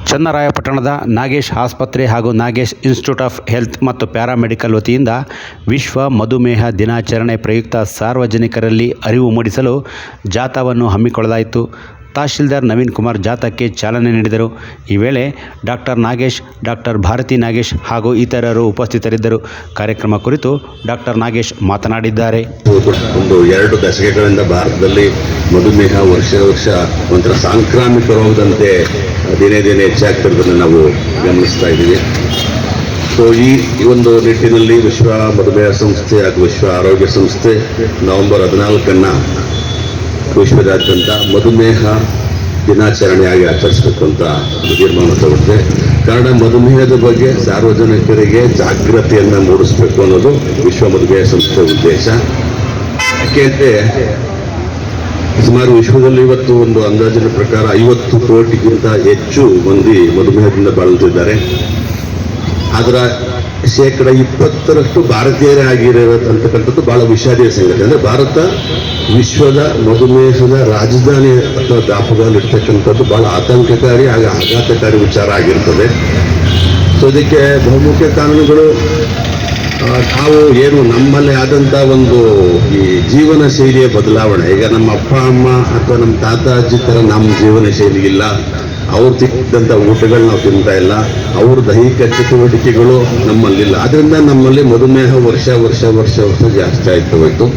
ಚನ್ನರಾಯಪಟ್ಟಣದ ನಾಗೇಶ್ ಆಸ್ಪತ್ರೆ ಹಾಗೂ Nagesh institute of health ಮತ್ತು ಪ್ಯಾರಾಮೆಡಿಕಲ್ ವತಿಯಿಂದ ವಿಶ್ವ ಮಧುಮೇಹ ದಿನಾಚರಣೆ ಪ್ರಯುಕ್ತ ಸಾರ್ವಜನಿಕರಲ್ಲಿ ಅರಿವು ಮೂಡಿಸಲು ಜಾಥಾವನ್ನು ಹಮ್ಮಿಕೊಳ್ಳಲಾಯಿತು. ತಹಶೀಲ್ದಾರ್ ನವೀನ್ ಕುಮಾರ್ ಜಾಥಾಕ್ಕೆ ಚಾಲನೆ ನೀಡಿದರು. ಈ ವೇಳೆ ಡಾಕ್ಟರ್ ನಾಗೇಶ್, ಡಾಕ್ಟರ್ ಭಾರತಿ ನಾಗೇಶ್ ಹಾಗೂ ಇತರರು ಉಪಸ್ಥಿತರಿದ್ದರು. ಕಾರ್ಯಕ್ರಮ ಕುರಿತು ಡಾಕ್ಟರ್ ನಾಗೇಶ್ ಮಾತನಾಡಿದ್ದಾರೆ. ಒಂದು 2 ದಶಕಗಳಿಂದ ಭಾರತದಲ್ಲಿ ಮಧುಮೇಹ ವರ್ಷ ಒಂಥರ ಸಾಂಕ್ರಾಮಿಕ ರೋಗದಂತೆ ದಿನೇ ಹೆಚ್ಚಾಗ್ತಿರೋದನ್ನು ನಾವು ಗಮನಿಸ್ತಾ ಇದ್ದೀವಿ. ಸೊ ಈ ಒಂದು ನಿಟ್ಟಿನಲ್ಲಿ ವಿಶ್ವ ಮಧುಮೇಹ ಸಂಸ್ಥೆ ಹಾಗೂ ವಿಶ್ವ ಆರೋಗ್ಯ ಸಂಸ್ಥೆ ನವೆಂಬರ್ 14 ವಿಶ್ವದಾದ್ಯಂತ ಮಧುಮೇಹ ದಿನಾಚರಣೆಯಾಗಿ ಆಚರಿಸಬೇಕು ಅಂತ ತೀರ್ಮಾನ ತಗೊಂಡಿದೆ. ಕಾರಣ ಮಧುಮೇಹದ ಬಗ್ಗೆ ಸಾರ್ವಜನಿಕರಿಗೆ ಜಾಗೃತಿಯನ್ನು ಮೂಡಿಸಬೇಕು ಅನ್ನೋದು ವಿಶ್ವ ಮಧುಮೇಹ ಸಂಸ್ಥೆ ಉದ್ದೇಶ. ಯಾಕೆಂದರೆ ಸುಮಾರು ವಿಶ್ವದಲ್ಲಿ ಇವತ್ತು ಒಂದು ಅಂದಾಜಿನ ಪ್ರಕಾರ 50 ಕೋಟಿಗಿಂತ ಹೆಚ್ಚು ಮಂದಿ ಮಧುಮೇಹದಿಂದ ಬಳಲುತ್ತಿದ್ದಾರೆ. ಅದರ 20% ಭಾರತೀಯರೇ ಆಗಿರತಕ್ಕಂಥದ್ದು ಬಹಳ ವಿಷಾದೀಯ ಸಂಗತಿ. ಅಂದರೆ ಭಾರತ ವಿಶ್ವದ ಮಧುಮೇಹದ ರಾಜಧಾನಿ ಅಥವಾ ದಾಪುಗಾಲಿರ್ತಕ್ಕಂಥದ್ದು ಬಹಳ ಆತಂಕಕಾರಿ ಹಾಗೂ ಆಘಾತಕಾರಿ ವಿಚಾರ ಆಗಿರ್ತದೆ. ಸೊ ಇದಕ್ಕೆ ಬಹುಮುಖ್ಯ ಕಾರಣಗಳು ನಾವು ಏನು ನಮ್ಮಲ್ಲಿ ಆದಂಥ ಒಂದು ಈ ಜೀವನ ಶೈಲಿಯ ಬದಲಾವಣೆ. ಈಗ ನಮ್ಮ ಅಪ್ಪ ಅಮ್ಮ ಅಥವಾ ನಮ್ಮ ತಾತ ಅಜ್ಜಿ ಥರ ನಮ್ಮ ಜೀವನ ಶೈಲಿ ಇಲ್ಲ. ಅವ್ರು ತಿಂದಂಥ ಊಟಗಳು ನಾವು ತಿಂತಾ ಇಲ್ಲ. ಅವ್ರ ದೈಹಿಕ ಚಟುವಟಿಕೆಗಳು ನಮ್ಮಲ್ಲಿಲ್ಲ. ಆದ್ದರಿಂದ ನಮ್ಮಲ್ಲಿ ಮಧುಮೇಹ ವರ್ಷ ಜಾಸ್ತಿ ಆಯ್ತು ಹೋಯ್ತು.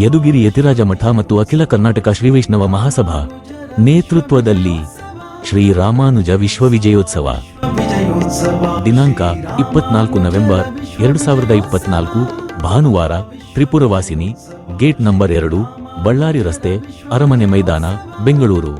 ಯದುಗಿರಿ ಯತಿರಾಜ ಮಠ ಮತ್ತು ಅಖಿಲ ಕರ್ನಾಟಕ ಶ್ರೀ ವೈಷ್ಣವ ಮಹಾಸಭಾ ನೇತೃತ್ವದಲ್ಲಿ ಶ್ರೀ ರಾಮಾನುಜ ವಿಶ್ವವಿಜಯೋತ್ಸವ ದಿನಾಂಕ 24 ನವೆಂಬರ್ 2024 ಭಾನುವಾರ, ತ್ರಿಪುರವಾಸಿನಿ, ಗೇಟ್ ನಂಬರ್ 2, ಬಳ್ಳಾರಿ ರಸ್ತೆ, ಅರಮನೆ ಮೈದಾನ, ಬೆಂಗಳೂರು.